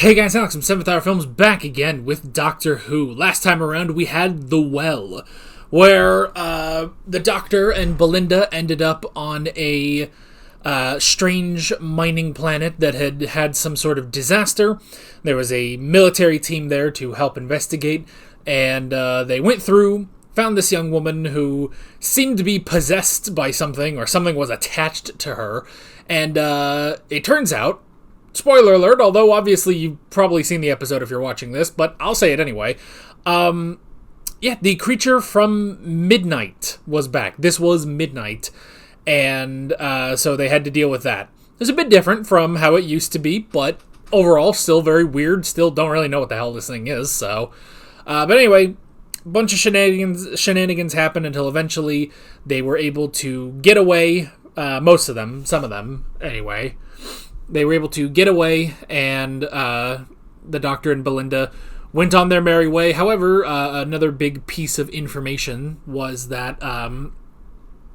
Hey guys, Alex from 7th Hour Films back again with Doctor Who. Last time around we had The Well, where the Doctor and Belinda ended up on a strange mining planet that had had some sort of disaster. There was a military team there to help investigate, and they went through, found this young woman who seemed to be possessed by something, or something was attached to her, and it turns out, spoiler alert, although obviously you've probably seen the episode if you're watching this, but I'll say it anyway. The creature from Midnight was back. This was Midnight, and so they had to deal with that. It's a bit different from how it used to be, but overall still very weird. Still don't really know what the hell this thing is, so... but anyway, a bunch of shenanigans happened until eventually they were able to get away. Most of them, some of them, anyway. They were able to get away, and the Doctor and Belinda went on their merry way. However, another big piece of information was that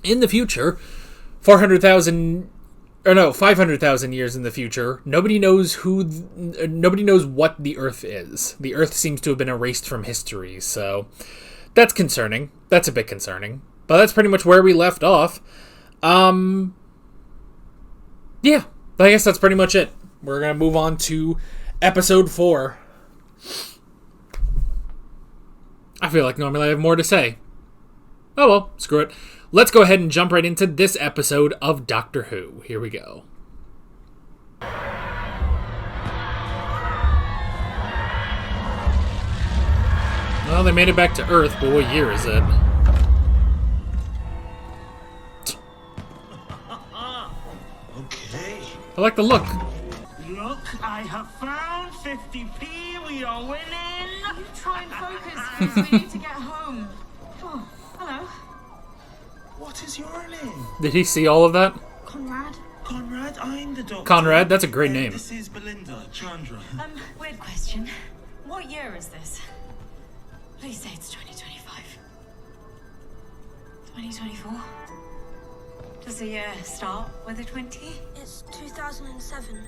in the future, 500,000 years in the future, nobody knows what the Earth is. The Earth seems to have been erased from history, so that's concerning. That's a bit concerning. But that's pretty much where we left off. Yeah. I guess that's pretty much it. We're going to move on to episode 4. I feel like normally I have more to say. Oh well, screw it. Let's go ahead and jump right into this episode of Doctor Who. Here we go. Well, they made it back to Earth, but what year is it? I like the look. Look, I have found 50p. We are winning. You try and focus, because we need to get home. Oh, hello. What is your name? Did he see all of that? Conrad. Conrad, I'm the doctor. Conrad, that's a great name. This is Belinda, Chandra. Weird question. What year is this? Please say it's 2025. 2024? Does the year start with a 20? It's 2007.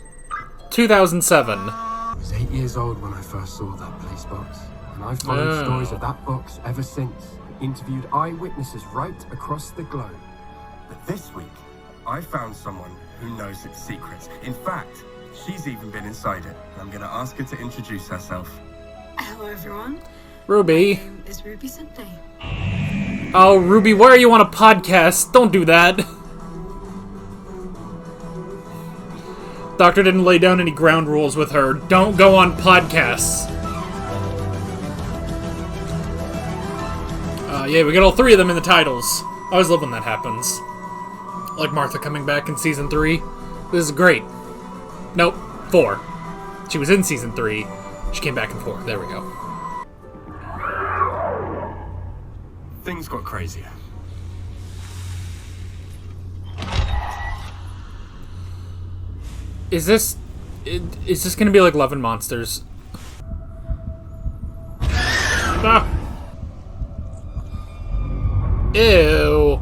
2007. I was 8 years old when I first saw that police box, and I've followed stories of that box ever since, interviewed eyewitnesses right across the globe. But this week, I found someone who knows its secrets. In fact, she's even been inside it, and I'm going to ask her to introduce herself. Hello, everyone. Ruby. My name is Ruby Sunday. Oh, Ruby, why are you on a podcast? Don't do that. Doctor didn't lay down any ground rules with her. Don't go on podcasts. Yeah, we got all 3 of them in the titles. I always love when that happens. Like Martha coming back in Season 3. This is great. Nope, 4. She was in Season 3. She came back in 4. There we go. Things got crazier. Is this gonna be like Love and Monsters? Ah. Ew.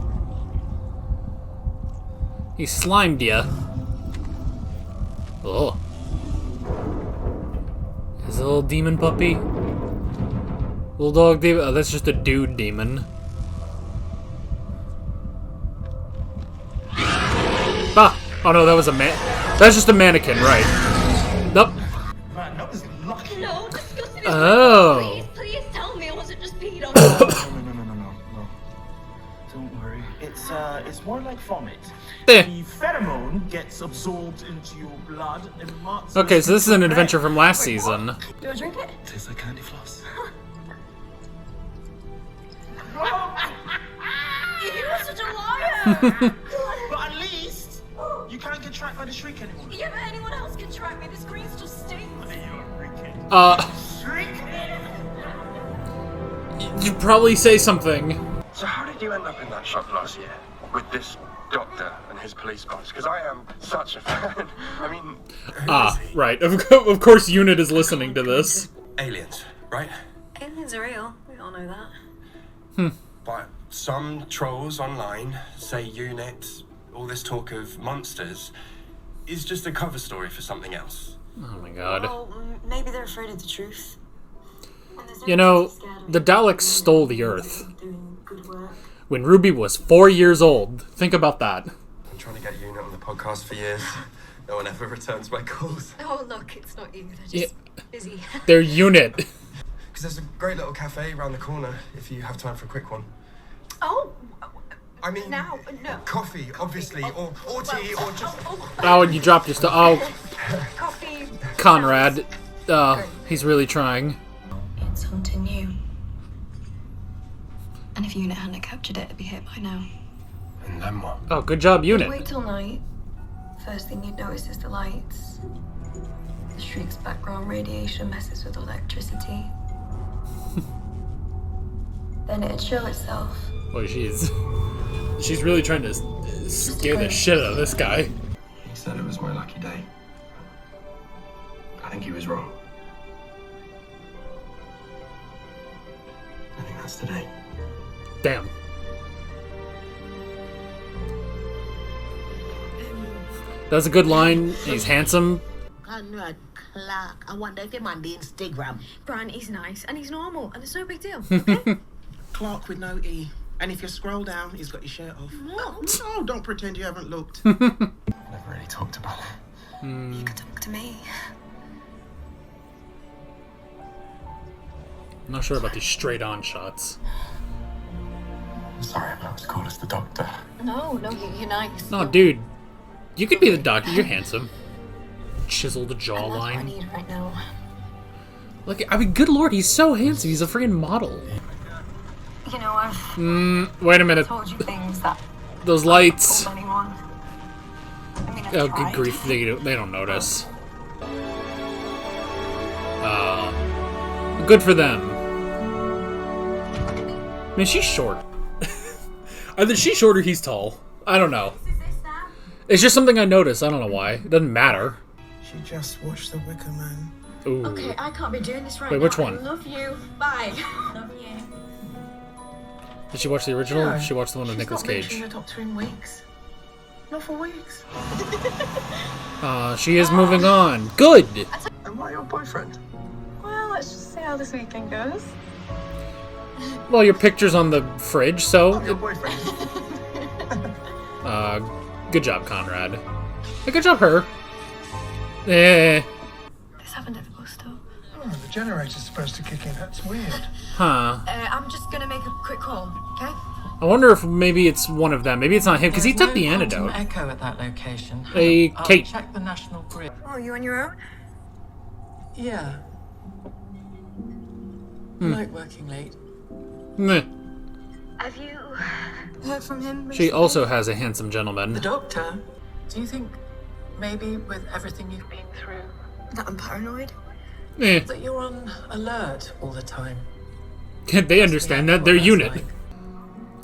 He slimed ya. Oh. Is it a little demon puppy? Little dog demon? Oh, that's just a dude demon. Ah! Oh no, that was a man. That's just a mannequin, right? Nope. Man, that was lucky. No, disgusting. Oh. Please tell me it wasn't just peed on No. Don't worry. It's more like vomit. Eh. The pheromone gets absorbed into your blood and marks. Okay, so this is an adventure from last season. Do I drink it? Tastes like candy floss. You're such a liar! But at least you can't get tracked by the shriek anymore. Yeah, but anyone else can track me. The screens just stink. You'd probably say something. So how did you end up in that shop last year? With this doctor and his police box? Because I am such a fan. I mean... Right. Of course Unit is listening to this. Aliens, right? Aliens are real. We all know that. But some trolls online say UNIT, all this talk of monsters, is just a cover story for something else. Oh my god. Well, maybe they're afraid of the truth. You know, the Daleks stole the Earth Doing good work. when Ruby was 4 years old. Think about that. I'm trying to get Unit on the podcast for years. No one ever returns my calls. Oh, look, it's not you. They're just busy. Their unit. Because there's a great little cafe around the corner if you have time for a quick one. Oh, I mean, now, no. coffee, obviously, or tea, or just... Oh, and you dropped your stuff. Oh, Coffee. Conrad. He's really trying. It's hunting you. And if Unit hadn't captured it, it'd be hit by now. And then what? Oh, good job, unit. Wait till night. First thing you'd notice is the lights. The Shriek's background radiation messes with electricity. Then it'd show itself. Boy, she's really trying to scare the shit out of this guy. He said it was my lucky day. I think he was wrong. I think that's today. Damn. That's a good line. He's handsome. Conrad Clark. I wonder if him on the Instagram. Brian, he's nice and he's normal and it's no big deal. Okay? Clark with no E. And if you scroll down, he's got his shirt off. What? Oh, don't pretend you haven't looked. I never really talked about it. You could talk to me. I'm not sure about these straight-on shots. I'm sorry, I'm not as cool as the doctor. No, you're nice. No, dude. You could be the doctor. You're handsome. Chiseled That's what I jawline. need right now. Look, I mean, good lord, he's so handsome. He's a freaking model. You know, I've Wait a minute. told you things that Those lights. told anyone. I mean, I've Oh, tried. good grief. They don't notice. Good for them. I mean, she's short. Either she's short or he's tall. I don't know. It's just something I noticed. I don't know why. It doesn't matter. She just watched The Wicker Man. Ooh. Okay, I can't be doing this right Wait, now. which one? I love you. Bye. Love you. Did she watch the original? Or Yeah. did she watch the one with She's Nicolas not mentioned Cage? the Doctor in weeks. Not for weeks. She is moving on. Good! Am I your boyfriend? Well, let's just see how this weekend goes. Well, your picture's on the fridge, so... I'm your boyfriend. Good job, Conrad. Hey, good job, her. Eh. This happened at the bus stop. Oh, the generator's supposed to kick in. That's weird. Huh. I'm just gonna make a quick call, okay? I wonder if maybe it's one of them. Maybe it's not him, because he took the antidote. Echo at that location. Hey, I'll Kate. check the national grid. Oh, you on your own? Yeah. Like working late. Meh. Have you heard from him? She also has a handsome The gentleman. doctor. Do you think maybe with everything you've been through that I'm paranoid? Eh. that you're on alert all the time? They understand that. They're What that's unit. like.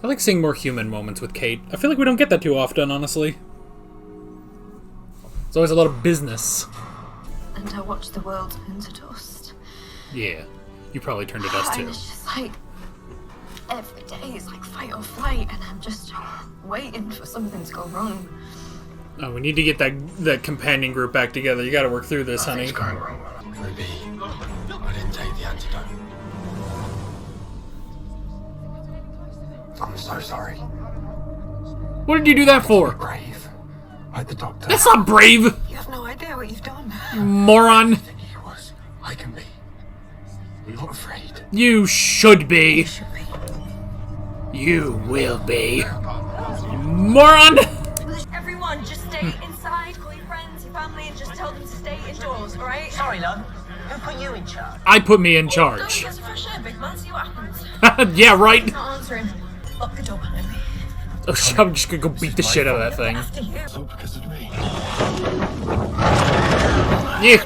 I like seeing more human moments with Kate. I feel like we don't get that too often, honestly. It's always a lot of business. And I watch the world turn to dust. Yeah. You probably turned to dust, And too. it's just like every day is like fight or flight, and I'm just waiting for something to go wrong. Oh, we need to get that companion group back together. You gotta work through this, honey. Nothing's going wrong. Ruby, I didn't take the antidote. I'm so sorry. What did you do that for? Brave. Like the doctor. That's not brave, You have no idea what you've done. moron. I think he was. I can be. I'm not afraid. You should be. Should be. You will be. Moron! Everyone, just stay inside. Call your friends, your family, and just tell them to stay indoors, alright? Sorry, love. Who put you in charge? I put me in Go charge. get some fresh air, big man. See what happens. Yeah, right. Not answering. Lock the door behind me. Oh, shit, I'm just gonna go beat the shit out of that thing. After you. It's all because of me. Yeah.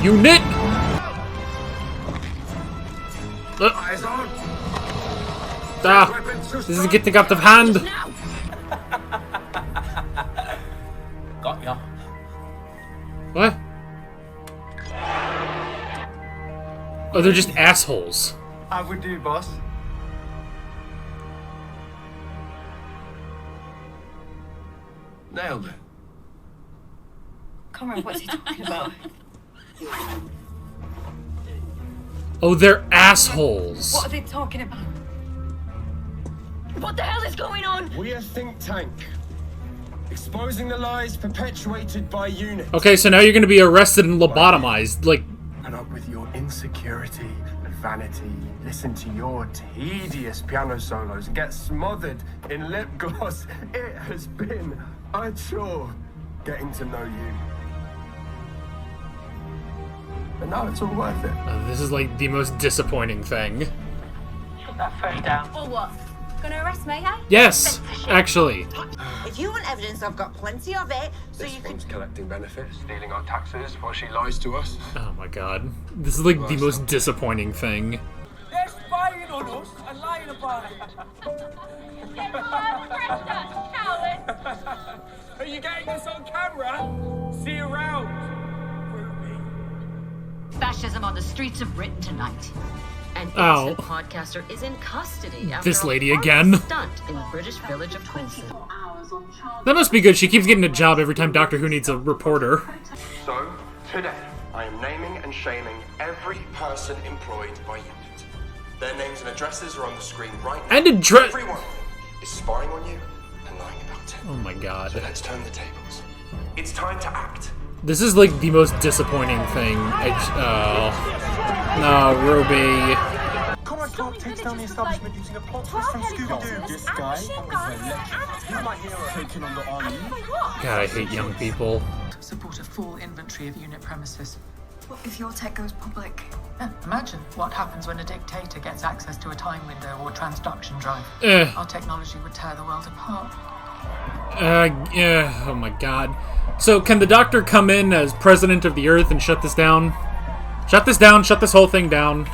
Unit. Eyes on. This is getting out of hand. Got ya. What? Oh, they're just assholes. I would do, boss. Nailed it. Conrad, what's he talking about? Oh, they're assholes. What are they talking about? What the hell is going on? We're a think tank. Exposing the lies perpetuated by units. Okay, so now you're gonna be arrested and lobotomized. Like, Put up with your insecurity and vanity. Listen to your tedious piano solos and get smothered in lip gloss. It has been a chore getting to know you. But now it's all worth it. this is like the most disappointing thing. Put that phone down. Or what? Gonna arrest me, hey? Yes, actually. If you want evidence, I've got plenty of it, so This you can... one's collecting benefits, stealing our taxes while she lies to us. Oh my god. This is like the most disappointing thing. They're spying on us and lying about it. Are you getting this on camera? See you around, Ruby. Fascism on the streets of Britain tonight. An Ow. innocent podcaster is in custody after This lady a horrible again. stunt in the British village of Quincy. That must be good. She keeps getting a job every time Doctor Who needs a reporter. So, today, I am naming and shaming every person employed by unit. Their names and addresses are on the screen right now. And address. Every one of them is spying on you and lying about it. Oh my god. So let's turn the tables. It's time to act. This is like the most disappointing thing. No, Ruby. Conrad Clark takes down the establishment using a plot twist from Scooby-Doo. This guy is a legend. He's my hero. Taking on the army. God, I hate young people. Support a full inventory of unit premises. What if your tech goes public? Imagine what happens when a dictator gets access to a time window or transduction drive. Our technology would tear the world apart. Yeah, oh my god. So, can the Doctor come in as president of the Earth and shut this down? Shut this down, shut this whole thing down.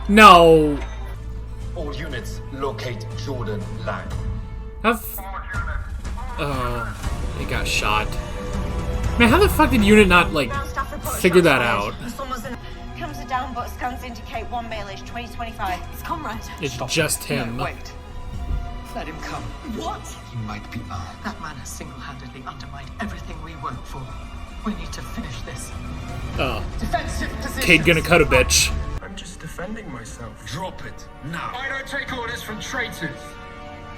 No. All units, locate Jordan Lang. Oh, they got shot. Man, how the fuck did Unit not, like, figure that out? Comes a down, but scans indicate 1 mailage 2025. It's Conrad. It's just him. No, wait. Let him come. What? He might be armed. That man has single-handedly undermined everything we work for. We need to finish this. Oh. Defensive position. Kate gonna cut a bitch. I'm just defending myself. Drop it, now. I don't take orders from traitors.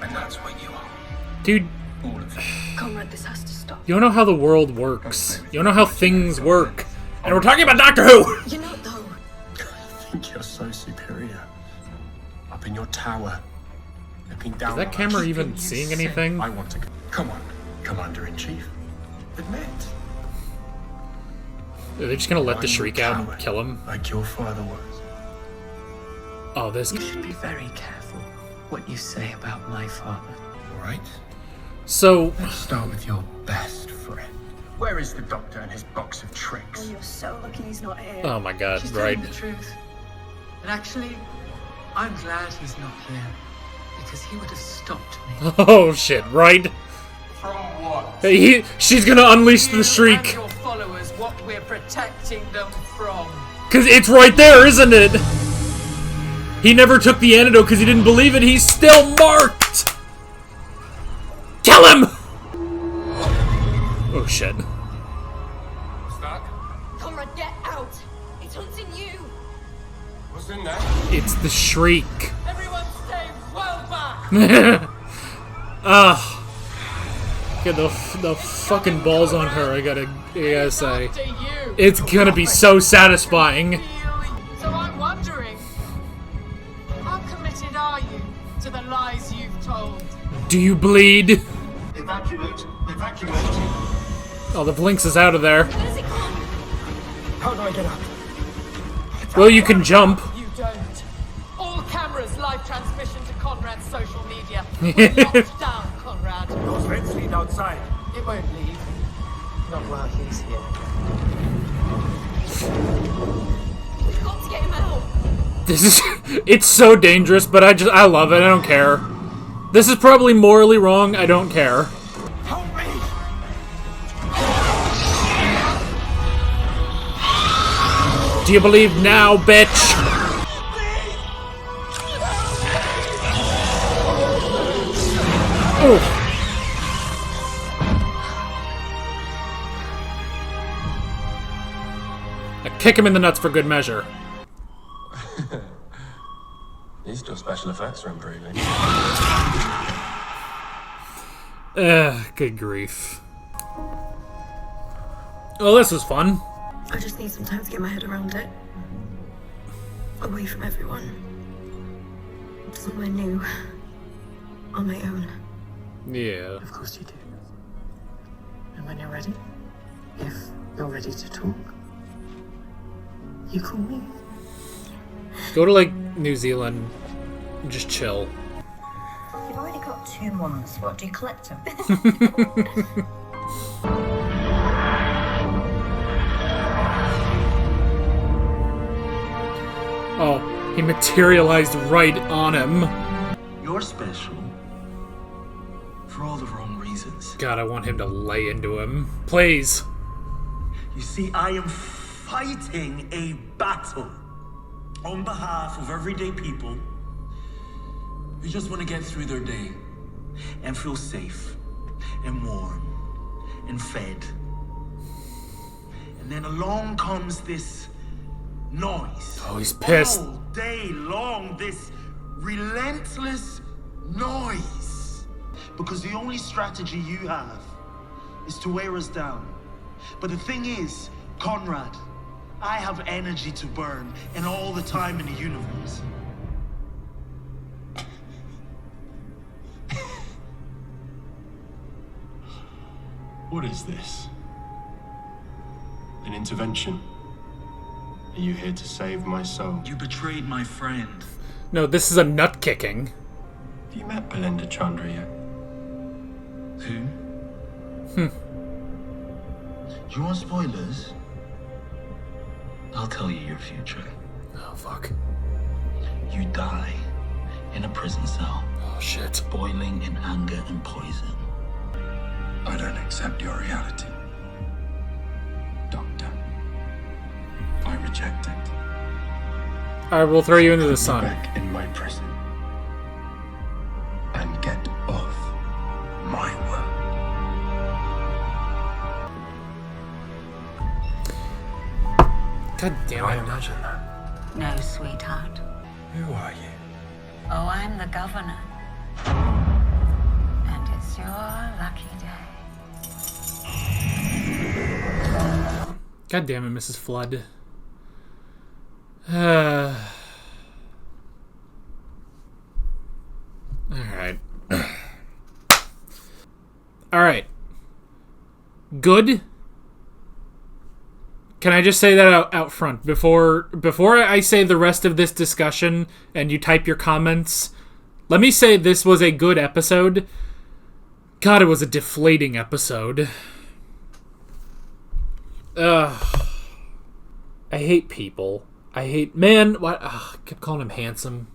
And that's what you are. Dude, All of you. Conrad, this has to stop. you don't know how the world works. You don't know how things work. And we're talking about Doctor Who! You're not, though. I think you're so superior. Up in your tower. Looking down. Is that on camera us. even seeing anything? I want to. Come on, Commander-in-Chief. Admit. Are they just gonna let the I'm shriek a out and coward, kill him? Like your father was. Oh, this. You should be very careful what you say about my father. All right. So, Let's start with your best friend. Where is the Doctor and his box of tricks? You're so lucky he's not here. oh my god, She's right. telling the truth. And actually, I'm glad he's not here. Because he would have stopped me. Oh shit, right? From what? Hey, she's gonna unleash the shriek. And your followers, what we're protecting them from. Cause it's right there, isn't it? He never took the antidote because he didn't believe it. He's still marked! Kill him! Oh shit. What's that? Conrad, get out! It's hunting you! What's in there? It's the shriek. Everyone stay well back! Get the fucking balls on her, I gotta say. After you. It's gonna be so satisfying. So I'm wondering, how committed are you to the lies you've told? Do you bleed? Evacuate, evacuate. Oh, the Blinks is out of there. Where's it gone? How do I get up? Well, you can jump. You don't. All cameras, live transmission to Conrad's social media. We're locked down, Conrad. Those vents lead outside. It won't leave. Not while he's here. We've got to get him out! This is, it's so dangerous, but I love it, I don't care. This is probably morally wrong, I don't care. Help me! Do you believe now, bitch? Oh. kick him in the nuts for good measure. These still special effects are improving. Good grief. Well, this was fun. I just need some time to get my head around it. Away from everyone. Somewhere new. On my own. Yeah. Of course you do. And when you're ready, if you're ready to talk, you call me. Go to, like, New Zealand and just chill. You've already got 2 months. What, do you collect them? Oh, he materialized right on him. You're special. For all the wrong reasons. God, I want him to lay into him. Please. You see, I am fighting a battle on behalf of everyday people who just want to get through their day and feel safe and warm and fed. And then along comes this noise. Oh, he's pissed. All day long, this relentless noise. Because the only strategy you have is to wear us down. But the thing is, Conrad, I have energy to burn and all the time in the universe. What is this? An intervention? Are you here to save my soul? You betrayed my friend. No, this is a nut kicking. Have you met Belinda Chandra yet? Who? You want spoilers? I'll tell you your future. Oh, fuck. You die in a prison cell. Oh, shit. Boiling in anger and poison. I don't accept your reality. Doctor. I reject it. Alright, we'll throw you into the Put me sun. back in my prison. And get off my world. God damn I it. imagine that. No, sweetheart. Who are you? Oh, I'm the governor. And it's your lucky day. God damn it, Mrs. Flood. Alright. Alright. Good? Can I just say that out front? Before I say the rest of this discussion and you type your comments, let me say this was a good episode. God, it was a deflating episode. Ugh. I hate people. I hate... Man, what? Ugh, I kept calling him handsome.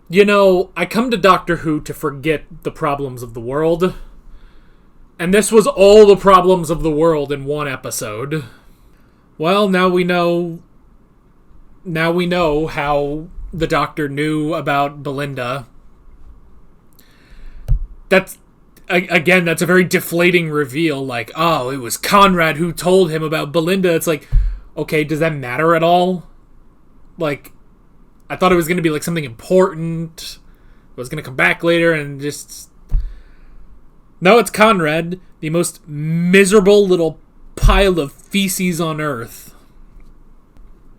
You know, I come to Doctor Who to forget the problems of the world. And this was all the problems of the world in one episode. Well, now we know how the Doctor knew about Belinda. That's a very deflating reveal. Like, oh, it was Conrad who told him about Belinda. It's like, okay, does that matter at all? Like, I thought it was going to be like something important. It was going to come back later and just... No, it's Conrad, the most miserable little pile of feces on Earth.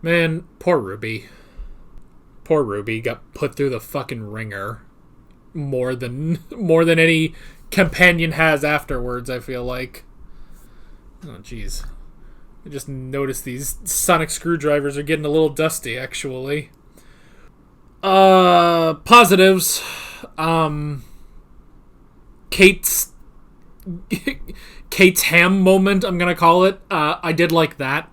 Man, poor Ruby. Poor Ruby got put through the fucking ringer. More than any companion has afterwards, I feel like. Oh, jeez. I just noticed these sonic screwdrivers are getting a little dusty, actually. Positives. Kate's ham moment, I'm gonna call it. I did like that.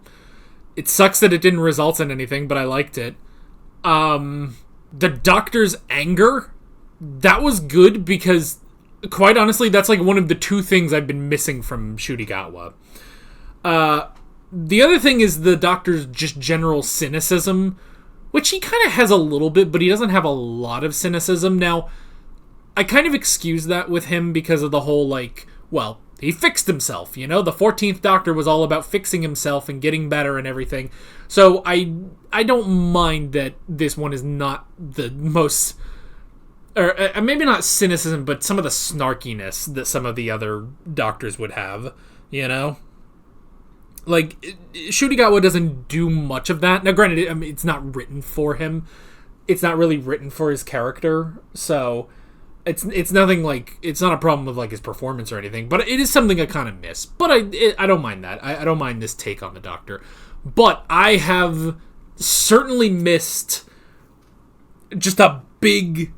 It sucks that it didn't result in anything, but I liked it. The Doctor's anger, that was good because, quite honestly, that's like one of the 2 things I've been missing from Shurigawa. The other thing is the Doctor's just general cynicism, which he kind of has a little bit, but he doesn't have a lot of cynicism. Now, I kind of excuse that with him because of the whole, like, well, he fixed himself, you know? The 14th Doctor was all about fixing himself and getting better and everything. So I don't mind that this one is not the most... Or maybe not cynicism, but some of the snarkiness that some of the other Doctors would have, you know? Like, Shudigawa doesn't do much of that. Now, granted, I mean, it's not written for him. It's not really written for his character, so it's nothing like... It's not a problem with, like, his performance or anything, but it is something I kind of miss. But I don't mind that. I don't mind this take on the Doctor. But I have certainly missed just a big...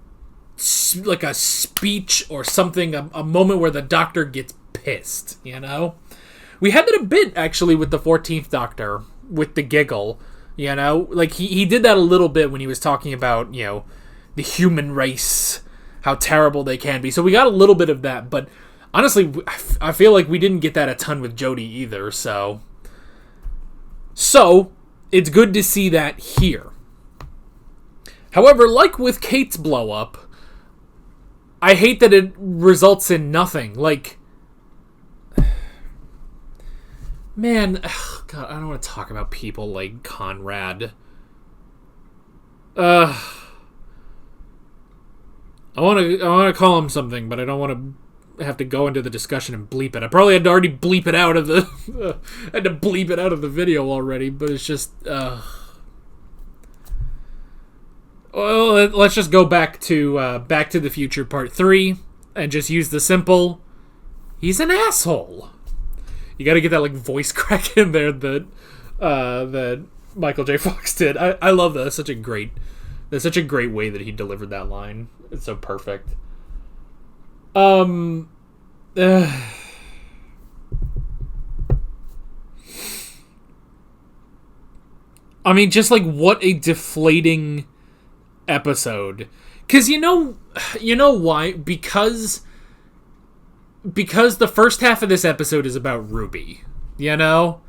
like a speech or something, a moment where the Doctor gets pissed, you know? We had that a bit, actually, with the 14th Doctor, with the giggle, you know? Like, he did that a little bit when he was talking about, you know, the human race, how terrible they can be. So we got a little bit of that, but honestly, I feel like we didn't get that a ton with Jodie either, so... So, it's good to see that here. However, like with Kate's blow-up, I hate that it results in nothing. Like, man, God, I don't want to talk about people like Conrad. I want to call him something, but I don't want to have to go into the discussion and bleep it. I probably had to already bleep it out of the had to bleep it out of the video already, but it's just well, let's just go back to the Future Part 3 and just use the simple, he's an asshole. You got to get that like voice crack in there that Michael J. Fox did. I love that. That's such a great way that he delivered that line. It's so perfect. I mean, just like what a deflating episode. Because you know why? Because the first half of this episode is about Ruby. You know?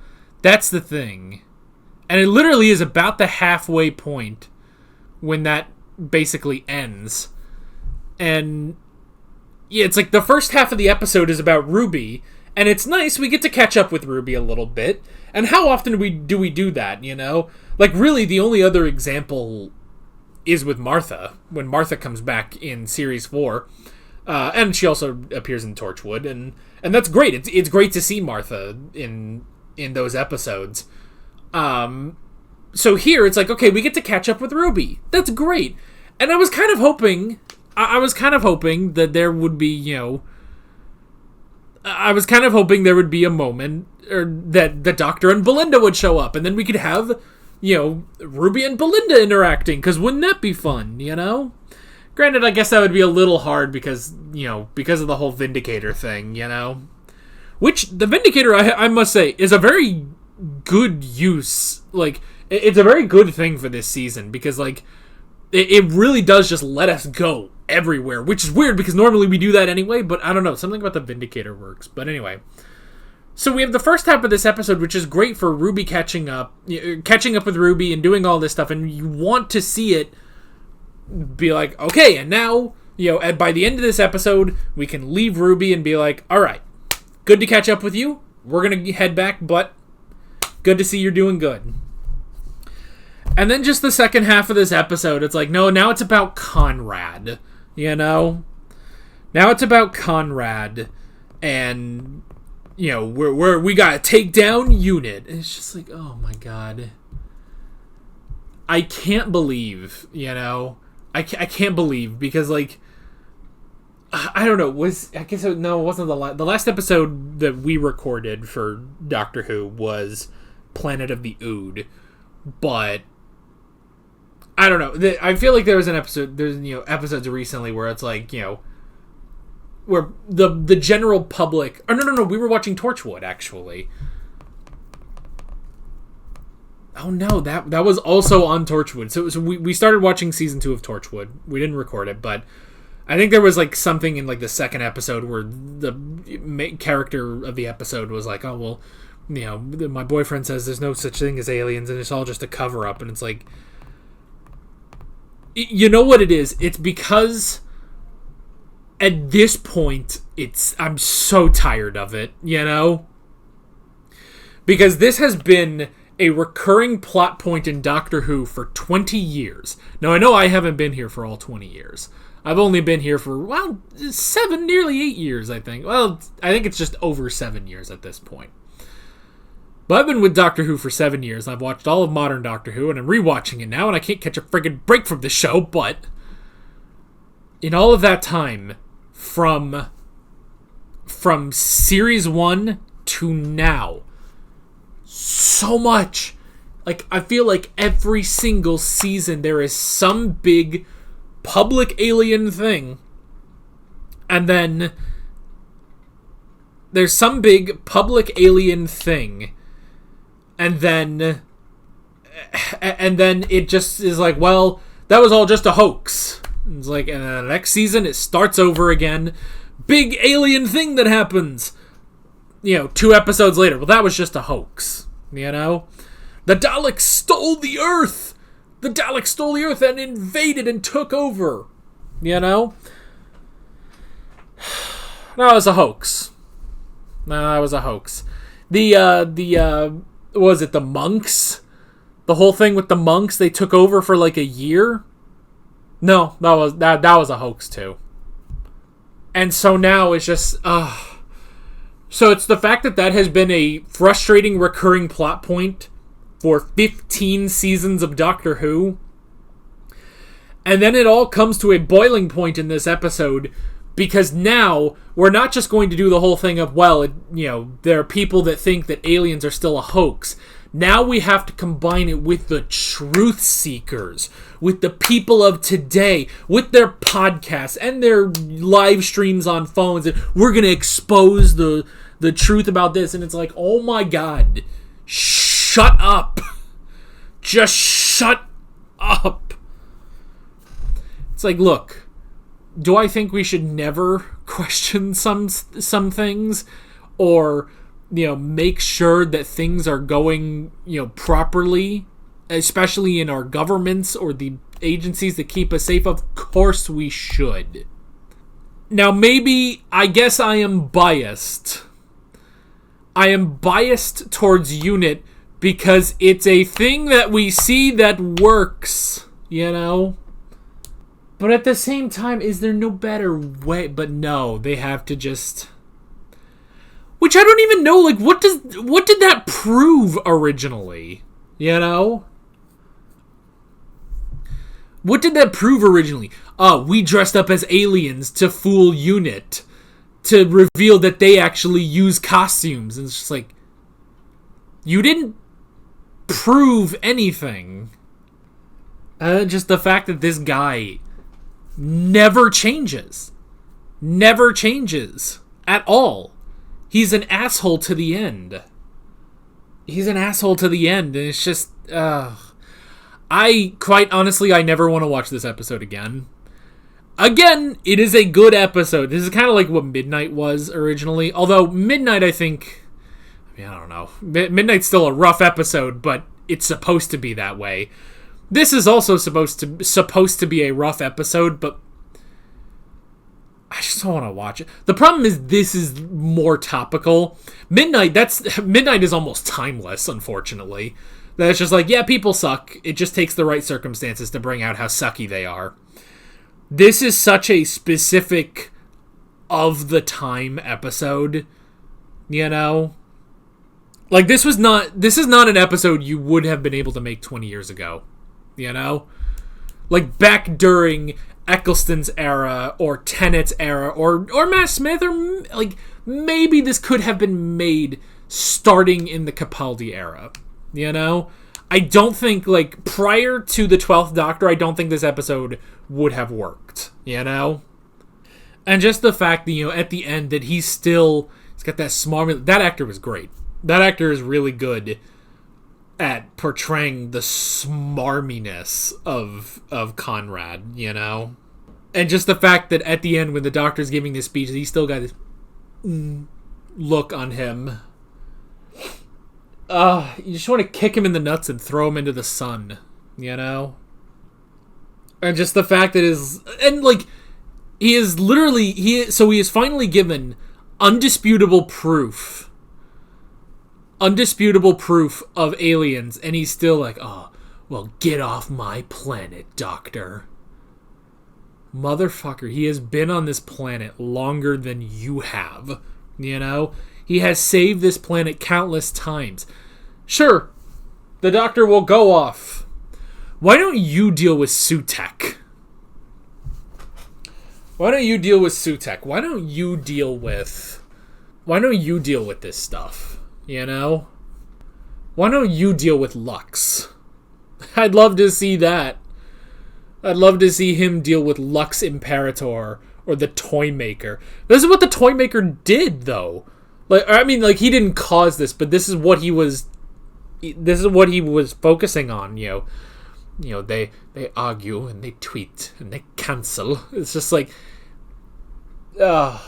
That's the thing. And it literally is about the halfway point when that basically ends. And yeah, it's like the first half of the episode is about Ruby, and it's nice, we get to catch up with Ruby a little bit. And how often do we do that, you know? Like, really, the only other example is with Martha, when Martha comes back in Series 4. And she also appears in Torchwood, and that's great. It's great to see Martha in those episodes. So here, it's like, okay, we get to catch up with Ruby. That's great. And I was kind of hoping that there would be, you know... I was kind of hoping there would be a moment, or that the Doctor and Belinda would show up, and then we could have, you know, Ruby and Belinda interacting, because wouldn't that be fun, you know? Granted, I guess that would be a little hard because of the whole Vindicator thing, you know? Which, the Vindicator, I must say, is a very good use. Like, it's a very good thing for this season, because, like, it really does just let us go everywhere, which is weird, because normally we do that anyway, but I don't know, something about the Vindicator works. But anyway, so we have the first half of this episode, which is great for Ruby catching up with Ruby and doing all this stuff, and you want to see it be like, okay, and now, you know, by the end of this episode, we can leave Ruby and be like, alright, good to catch up with you, we're gonna head back, but good to see you're doing good. And then just the second half of this episode, it's like, no, now it's about Conrad, you know? Now it's about Conrad, and, you know, we gotta take down Unit. And it's just like, oh my god. I can't believe, you know? I can't believe, because, like, I don't know, it wasn't the last episode that we recorded for Doctor Who was Planet of the Ood, but I don't know. I feel like there's episodes recently where it's like, you know, where the general public... Oh, no, we were watching Torchwood, actually. Oh, no, that was also on Torchwood. So we started watching Season 2 of Torchwood. We didn't record it, but I think there was, like, something in, like, the second episode where the main character of the episode was like, oh, well, you know, my boyfriend says there's no such thing as aliens, and it's all just a cover-up, and it's like... You know what it is? It's because at this point, I'm so tired of it, you know? Because this has been a recurring plot point in Doctor Who for 20 years. Now, I know I haven't been here for all 20 years. I've only been here for, well, 7, nearly 8 years, I think. Well, I think it's just over 7 years at this point. But I've been with Doctor Who for 7 years. I've watched all of modern Doctor Who, and I'm rewatching it now, and I can't catch a friggin' break from the show, but in all of that time, from Series 1 to now, so much. Like, I feel like every single season there is some big public alien thing, and then there's some big public alien thing, and then it just is like, well, that was all just a hoax. It's like, and then the next season it starts over again. Big alien thing that happens. 2 episodes later. Well, that was just a hoax. The Daleks stole the Earth. The Daleks stole the Earth and invaded and took over. That was a hoax. That was a hoax. Was it the monks? The whole thing with the monks, they took over for like a year? No, that was a hoax too. And so now it's just, so it's the fact that has been a frustrating recurring plot point for 15 seasons of Doctor Who. And then it all comes to a boiling point in this episode, because now we're not just going to do the whole thing of, well, there are people that think that aliens are still a hoax. Now we have to combine it with the truth seekers, with the people of today, with their podcasts and their live streams on phones, and we're going to expose the truth about this. And it's like, oh my god, shut up. Just shut up. It's like, look, do I think we should never question some things, or make sure that things are going, properly, especially in our governments or the agencies that keep us safe? Of course we should. Now, maybe, I guess I am biased. I am biased towards UNIT because it's a thing that we see that works, But at the same time, is there no better way? But no, they have to just... Which I don't even know, like, what did that prove originally? What did that prove originally? We dressed up as aliens to fool UNIT, to reveal that they actually use costumes. And it's just like, you didn't prove anything. Just the fact that this guy never changes. Never changes at all. He's an asshole to the end. He's an asshole to the end, and it's just... quite honestly, I never want to watch this episode again. Again, it is a good episode. This is kind of like what Midnight was originally. Although, Midnight, I think... I don't know. Midnight's still a rough episode, but it's supposed to be that way. This is also supposed to be a rough episode, but... I just don't want to watch it. The problem is this is more topical. Midnight is almost timeless, unfortunately. That's just like, yeah, people suck. It just takes the right circumstances to bring out how sucky they are. This is such a specific of the time episode, Like, this is not an episode you would have been able to make 20 years ago, Like, back during Eccleston's era, or Tennant's era, or Matt Smith, or, like, maybe this could have been made starting in the Capaldi era, I don't think, like, prior to the 12th Doctor, I don't think this episode would have worked, And just the fact that, at the end, that he's got that smart... That actor was great. That actor is really good at portraying the smarminess of Conrad, And just the fact that at the end, when the Doctor's giving this speech, he still got this look on him. You just want to kick him in the nuts and throw him into the sun, And just the fact that He is literally, he is finally given undisputable proof of aliens, and he's still like, oh, well, get off my planet, Doctor. Motherfucker, he has been on this planet longer than you have, you know? He has saved this planet countless times. Sure, the Doctor will go off. Why don't you deal with Sutek? Why don't you deal with Sutek? Why don't you deal with this stuff, you know? Why don't you deal with Lux? I'd love to see that. I'd love to see him deal with Lux Imperator or the Toymaker. This is what the Toymaker did, though. Like, I mean, like, he didn't cause this, but this is what he was focusing on, you know. They argue and they tweet and they cancel. It's just like, the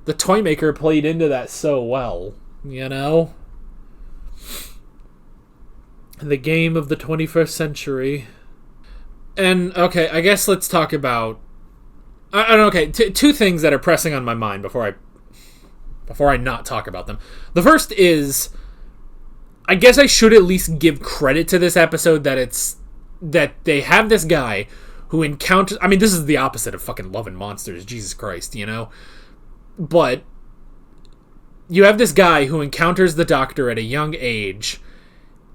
Toymaker played into that so well, you know? The game of the 21st century. And, okay, I guess let's talk about... two things that are pressing on my mind before I not talk about them. The first is, I guess I should at least give credit to this episode that they have this guy who encounters... I mean, this is the opposite of fucking Love and Monsters, Jesus Christ, you know? But you have this guy who encounters the Doctor at a young age,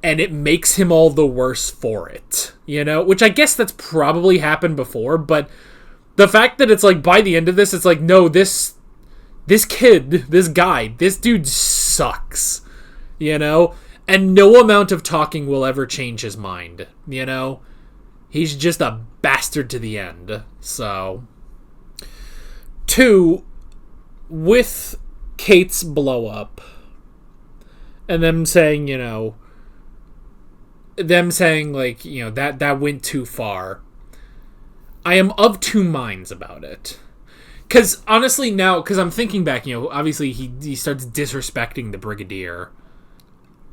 and it makes him all the worse for it, you know? Which I guess that's probably happened before, but the fact that it's like, by the end of this, it's like, no, this kid, this guy, this dude sucks, you know? And no amount of talking will ever change his mind, you know? He's just a bastard to the end, so... 2, with Kate's blow-up, and them saying, you know... like, you know, that went too far. I am of two minds about it. Because, honestly, now, because I'm thinking back, you know, obviously he starts disrespecting the Brigadier.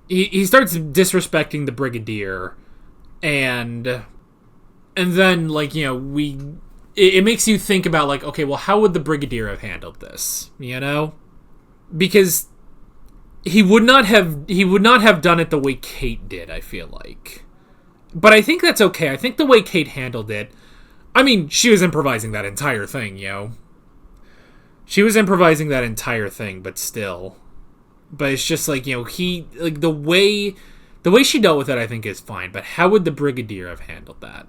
He starts disrespecting the Brigadier, and then, like, you know, it makes you think about, like, okay, well, how would the Brigadier have handled this, you know? Because he would not have done it the way Kate did, I feel like. But I think that's okay. I think the way Kate handled it, I mean, she was improvising that entire thing, you know? She was improvising that entire thing, but still. But it's just like, you know, the way she dealt with it, I think, is fine. But how would the Brigadier have handled that?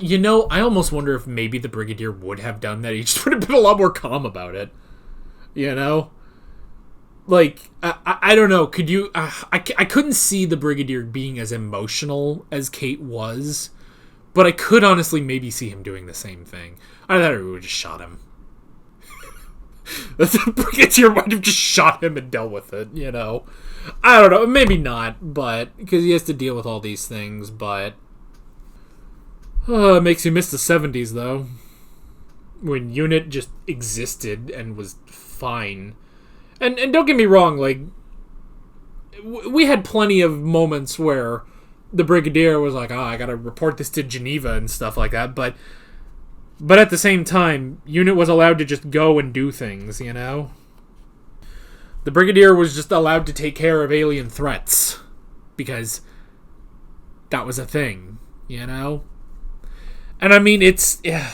You know, I almost wonder if maybe the Brigadier would have done that. He just would have been a lot more calm about it. You know? Like, I don't know. Could you... I couldn't see the Brigadier being as emotional as Kate was. But I could honestly maybe see him doing the same thing. I thought we would have just shot him. The Brigadier might have just shot him and dealt with it, you know? I don't know. Maybe not, but... Because he has to deal with all these things, but... it makes you miss the 70s, though. When UNIT just existed and was fine. And don't get me wrong, like... We had plenty of moments where the Brigadier was like, I gotta report this to Geneva and stuff like that, but at the same time, UNIT was allowed to just go and do things, you know? The Brigadier was just allowed to take care of alien threats. Because that was a thing, you know? And I mean, it's... Yeah.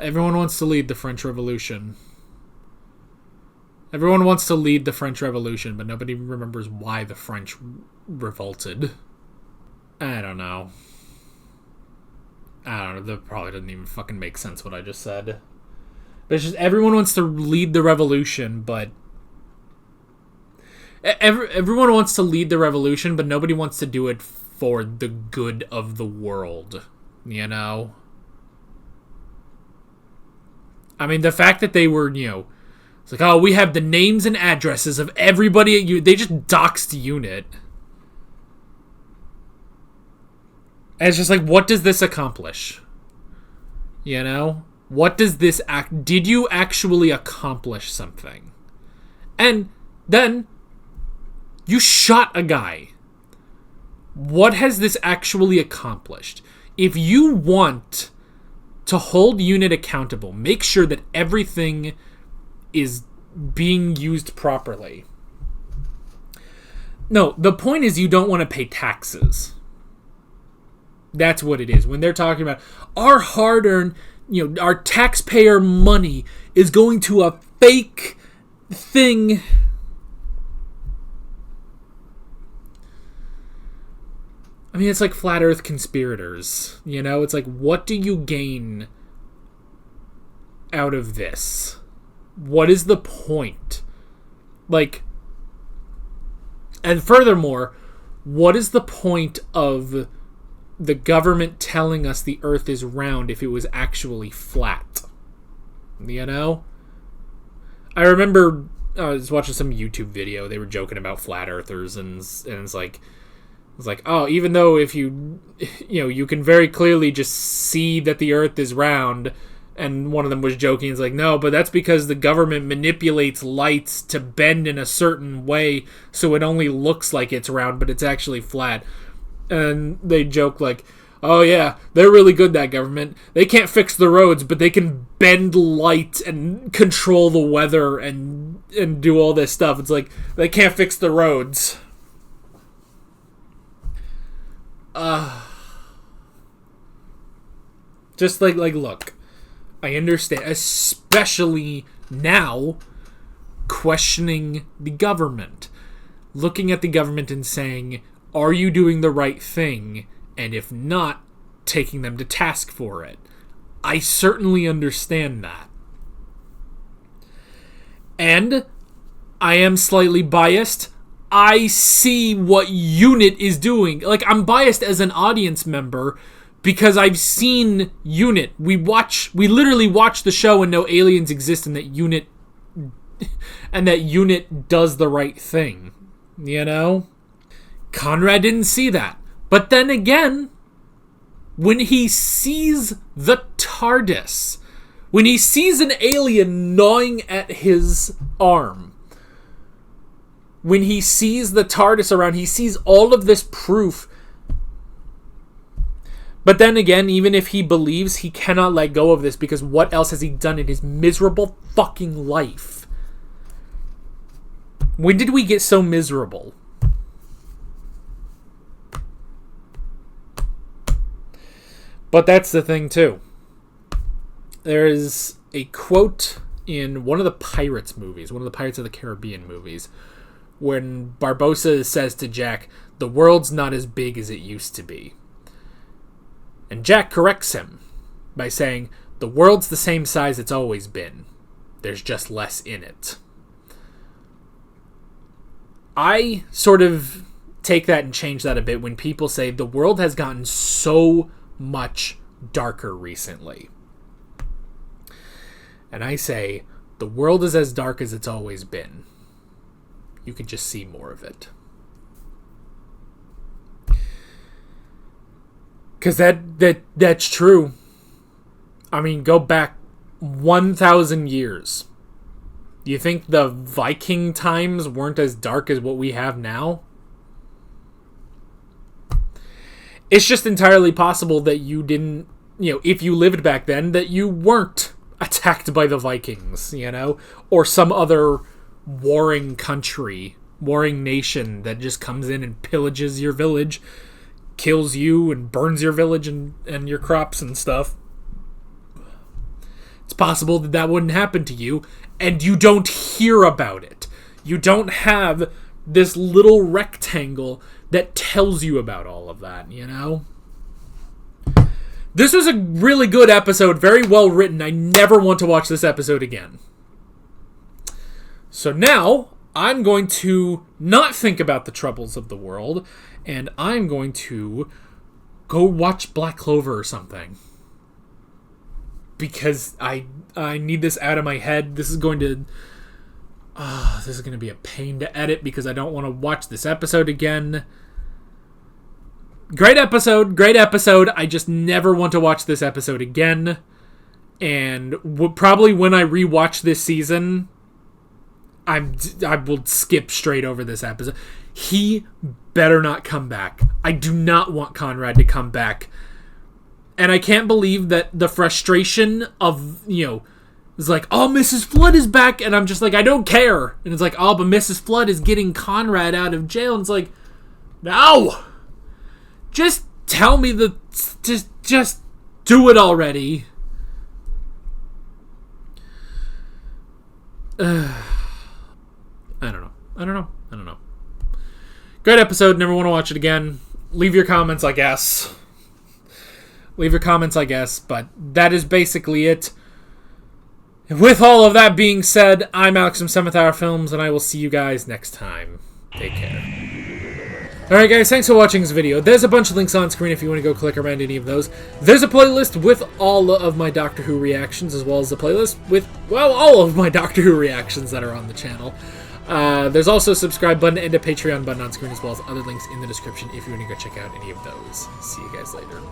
Everyone wants to lead the French Revolution. Everyone wants to lead the French Revolution, but nobody remembers why the French revolted. I don't know. That probably doesn't even fucking make sense what I just said. But it's just everyone wants to lead the revolution, but... Everyone wants to lead the revolution, but nobody wants to do it for the good of the world. You know? I mean, the fact that they were, you know... It's like, oh, we have the names and addresses of everybody at UNIT. They just doxed UNIT. And it's just like, what does this accomplish? You know? What does this did you actually accomplish something? And then you shot a guy. What has this actually accomplished? if you want to hold UNIT accountable, make sure that everything is being used properly. No, the point is you don't want to pay taxes. That's what it is. When they're talking about our hard-earned, our taxpayer money is going to a fake thing. I mean, it's like flat earth conspirators, It's like, what do you gain out of this? What is the point? Like, and furthermore, what is the point of the government telling us the earth is round if it was actually flat? I remember I was watching some YouTube video. They were joking about flat earthers, and it's like, oh, even though if you can very clearly just see that the earth is round, and one of them was joking, it's like, no, but that's because the government manipulates lights to bend in a certain way so it only looks like it's round, but it's actually flat. And they joke like, oh yeah, they're really good, that government. They can't fix the roads, but they can bend light and control the weather and do all this stuff. It's like, they can't fix the roads. Just like look, I understand, especially now, questioning the government, looking at the government and saying, are you doing the right thing? And if not, taking them to task for it. I certainly understand that. And I am slightly biased. I see what UNIT is doing. Like, I'm biased as an audience member because I've seen UNIT. We literally watch the show and know aliens exist and that UNIT does the right thing. Conrad didn't see that. But then again, when he sees the TARDIS, when he sees an alien gnawing at his arm, when he sees the TARDIS around, he sees all of this proof. But then again, even if he believes, he cannot let go of this because what else has he done in his miserable fucking life? When did we get so miserable? But that's the thing, too. There is a quote in one of the Pirates movies, one of the Pirates of the Caribbean movies, when Barbossa says to Jack, the world's not as big as it used to be. And Jack corrects him by saying, the world's the same size it's always been. There's just less in it. I sort of take that and change that a bit when people say the world has gotten so much darker recently. And I say, the world is as dark as it's always been. You can just see more of it. Because that's true. I mean, go back 1,000 years. You think the Viking times weren't as dark as what we have now? It's just entirely possible that you didn't, if you lived back then, that you weren't attacked by the Vikings, or some other warring country, warring nation that just comes in and pillages your village, kills you and burns your village and your crops and stuff. It's possible that wouldn't happen to you, and you don't hear about it. You don't have this little rectangle that tells you about all of that, This was a really good episode, very well written. I never want to watch this episode again. So now, I'm going to not think about the troubles of the world, and I'm going to go watch Black Clover or something. Because I need this out of my head. This is going to be a pain to edit because I don't want to watch this episode again. Great episode. I just never want to watch this episode again. And probably when I rewatch this season, I will skip straight over this episode. He better not come back. I do not want Conrad to come back And I can't believe that the frustration of, it's like, oh, Mrs. Flood is back, and I'm just like, I don't care. And it's like, oh, but Mrs. Flood is getting Conrad out of jail, and it's like, no! Just tell me just do it already. I don't know. Great episode, never want to watch it again. Leave your comments, I guess. But that is basically it. With all of that being said, I'm Alex from 7th Hour Films, and I will see you guys next time. Take care. Alright guys, thanks for watching this video. There's a bunch of links on screen if you want to go click around any of those. There's a playlist with all of my Doctor Who reactions, as well as a playlist with, well, all of my Doctor Who reactions that are on the channel. There's also a subscribe button and a Patreon button on screen, as well as other links in the description if you want to go check out any of those. See you guys later.